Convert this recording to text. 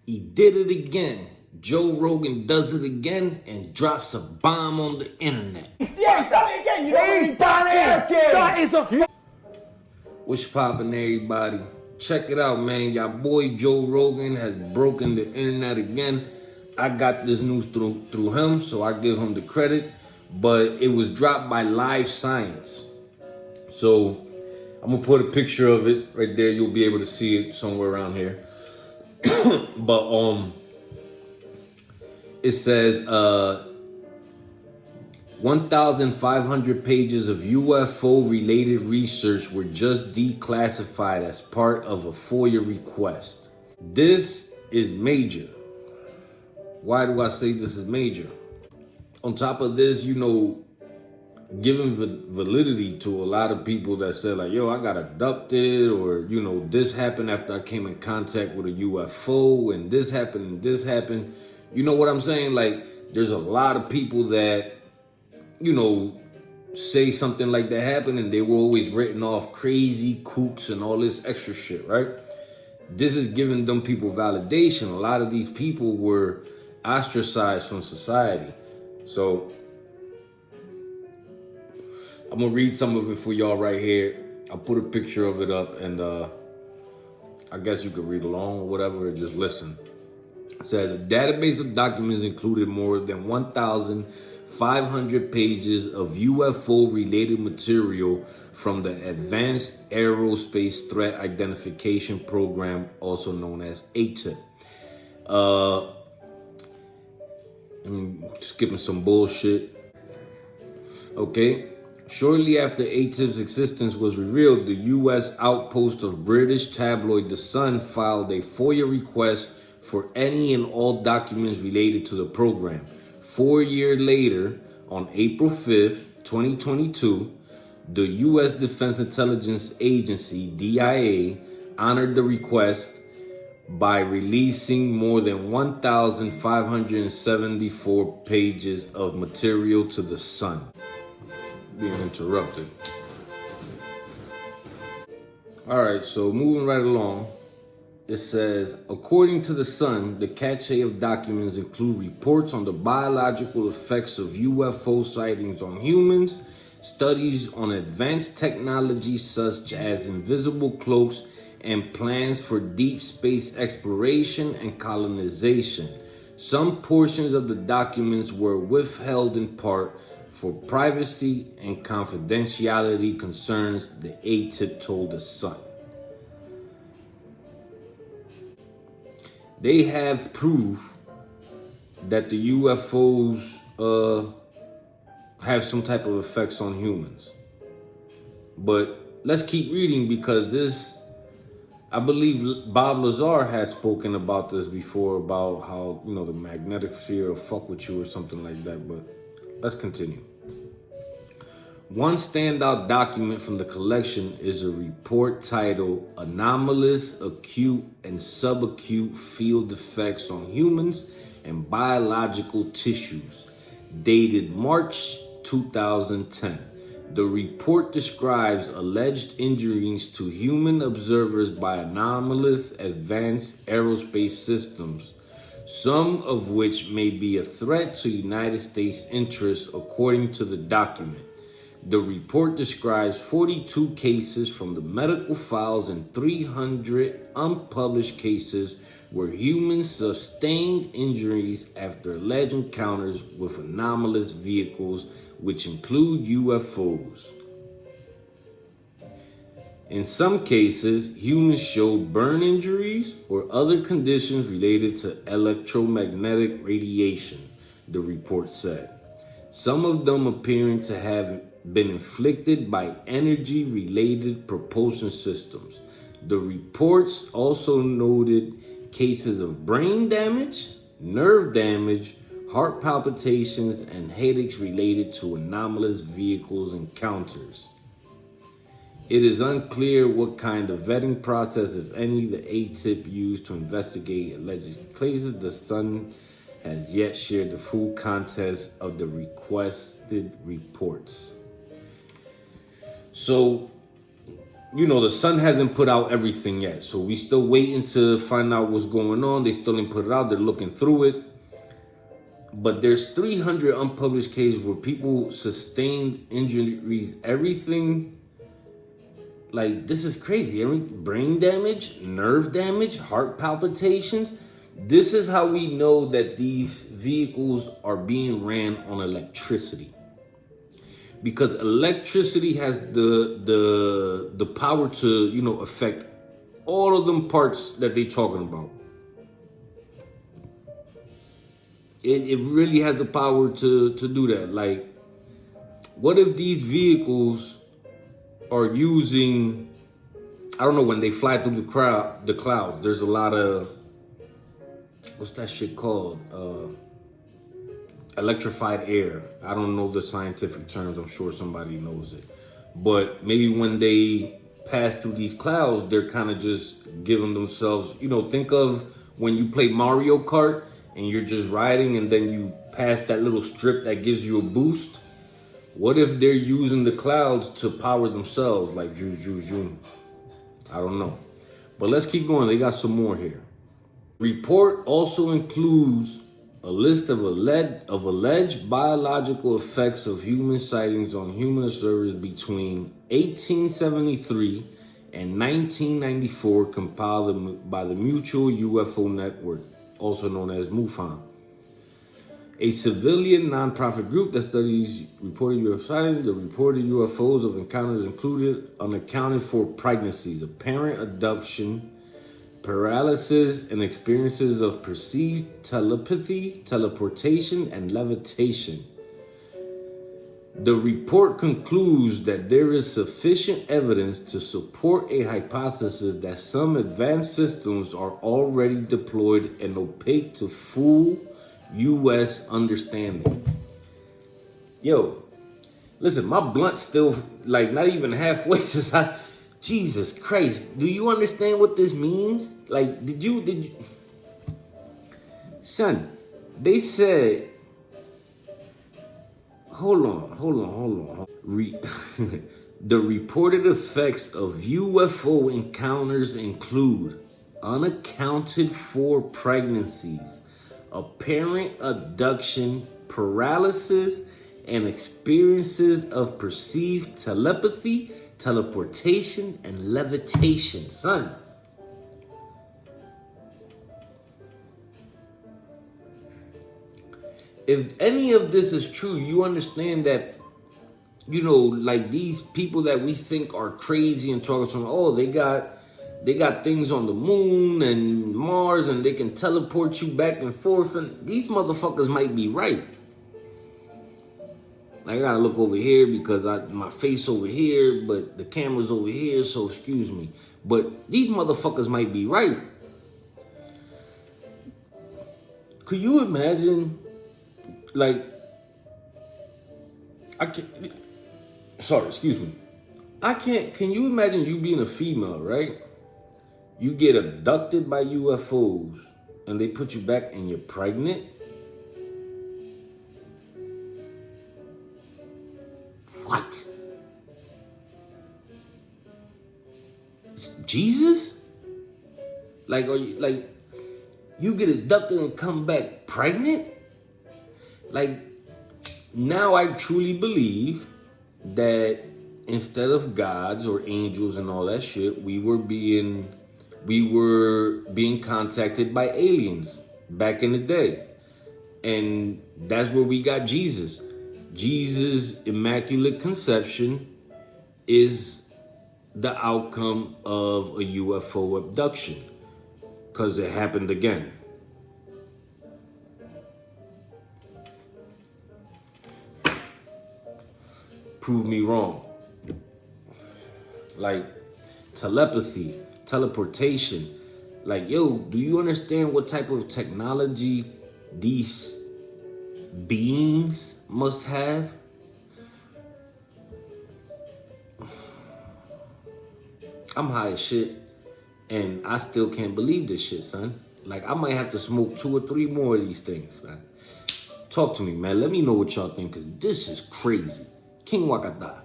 He did it again. Joe Rogan does it again and drops a bomb on the internet. Yeah, he's done it again. You know he's done it again. That is a What's poppin', everybody? Check it out, man. Y'all boy Joe Rogan has broken the internet again. I got this news through him, so I give him the credit. But it was dropped by Live Science. So I'm gonna put a picture of it right there. You'll be able to see it somewhere around here. But it says 1,500 pages of UFO related research were just declassified as part of a Foia request. This is major. Why do I say this is major? On top of this, giving validity to a lot of people that said like, yo, I got abducted, or, this happened after I came in contact with a UFO, and this happened and this happened. You know what I'm saying? Like, there's a lot of people that, say something like that happened, and they were always written off crazy kooks and all this extra shit, right? This is giving them people validation. A lot of these people were ostracized from society. So I'm gonna read some of it for y'all right here. I'll put a picture of it up, and I guess you could read along or whatever, or just listen. It says a database of documents included more than 1,500 pages of UFO related material from the Advanced Aerospace Threat Identification Program, also known as AATIP. I'm skipping some bullshit. Okay. Shortly after AATIP's existence was revealed, the U.S. outpost of British tabloid The Sun filed a Foia request for any and all documents related to the program. 4 years later, on April 5th, 2022, the U.S. Defense Intelligence Agency, DIA, honored the request by releasing more than 1,574 pages of material to The Sun. Being interrupted. All right, so moving right along, it says, according to The Sun, the cache of documents include reports on the biological effects of UFO sightings on humans, studies on advanced technologies such as invisible cloaks, and plans for deep space exploration and colonization. Some portions of the documents were withheld in part for privacy and confidentiality concerns, the AATIP told The Sun. They have proof that the UFOs have some type of effects on humans. But let's keep reading, because I believe Bob Lazar has spoken about this before, about how, the magnetic field will fuck with you or something like that. But let's continue. One standout document from the collection is a report titled Anomalous, Acute, and Subacute Field Effects on Humans and Biological Tissues, dated March 2010. The report describes alleged injuries to human observers by anomalous advanced aerospace systems, some of which may be a threat to United States interests, according to the document. The report describes 42 cases from the medical files and 300 unpublished cases where humans sustained injuries after alleged encounters with anomalous vehicles, which include UFOs. In some cases, humans showed burn injuries or other conditions related to electromagnetic radiation, the report said. Some of them appearing to have been inflicted by energy-related propulsion systems. The reports also noted cases of brain damage, nerve damage, heart palpitations, and headaches related to anomalous vehicles encounters. It is unclear what kind of vetting process, if any, the AATIP used to investigate alleged cases. The Sun has yet shared the full contents of the requested reports. So, you know, the sun hasn't put out everything yet. So we still waiting to find out what's going on. They still didn't put it out. They're looking through it. But there's 300 unpublished cases where people sustained injuries, everything. Like, this is crazy. Brain damage, nerve damage, heart palpitations. This is how we know that these vehicles are being ran on electricity. Because electricity has the power to, you know, affect all of them parts that they're talking about. It really has the power to do that. Like, what if these vehicles are using, I don't know, when they fly through the clouds, there's a lot of, what's that shit called? Electrified air. I don't know the scientific terms. I'm sure somebody knows it. But maybe when they pass through these clouds, they're kind of just giving themselves, you know, think of when you play Mario Kart and you're just riding and then you pass that little strip that gives you a boost. What if they're using the clouds to power themselves, like zoom? I don't know. But let's keep going. They got some more here. Report also includes a list of alleged biological effects of human sightings on human observers between 1873 and 1994, compiled by the Mutual UFO Network, also known as MUFON, a civilian nonprofit group that studies reported UFO sightings. The reported UFOs of encounters included unaccounted for pregnancies, apparent abduction, paralysis, and experiences of perceived telepathy, teleportation, and levitation. The report concludes that there is sufficient evidence to support a hypothesis that some advanced systems are already deployed and opaque to full U.S. understanding. Yo, listen, my blunt's still like not even halfway since Jesus Christ, do you understand what this means? Like, did you? Son, they said, hold on. The reported effects of UFO encounters include unaccounted for pregnancies, apparent abduction, paralysis, and experiences of perceived telepathy, teleportation, and levitation. Son, if any of this is true, you understand that, you know, like these people that we think are crazy and talking from, oh, they got things on the moon and Mars and they can teleport you back and forth, and these motherfuckers might be right. I gotta look over here because my face over here, but the camera's over here, so excuse me. But these motherfuckers might be right. Could you imagine, like, can you imagine you being a female, right? You get abducted by UFOs and they put you back and you're pregnant? What? It's Jesus? Like, are you like you get abducted and come back pregnant? Like, now I truly believe that instead of gods or angels and all that shit, we were being contacted by aliens back in the day. And that's where we got Jesus. Jesus' Immaculate Conception is the outcome of a UFO abduction, because it happened again. Prove me wrong. Like, telepathy, teleportation. Like, yo, do you understand what type of technology these beings must have? I'm high as shit, and I still can't believe this shit, son. Like, I might have to smoke 2 or 3 more of these things, man. Talk to me, man. Let me know what y'all think, because this is crazy. King Wakata.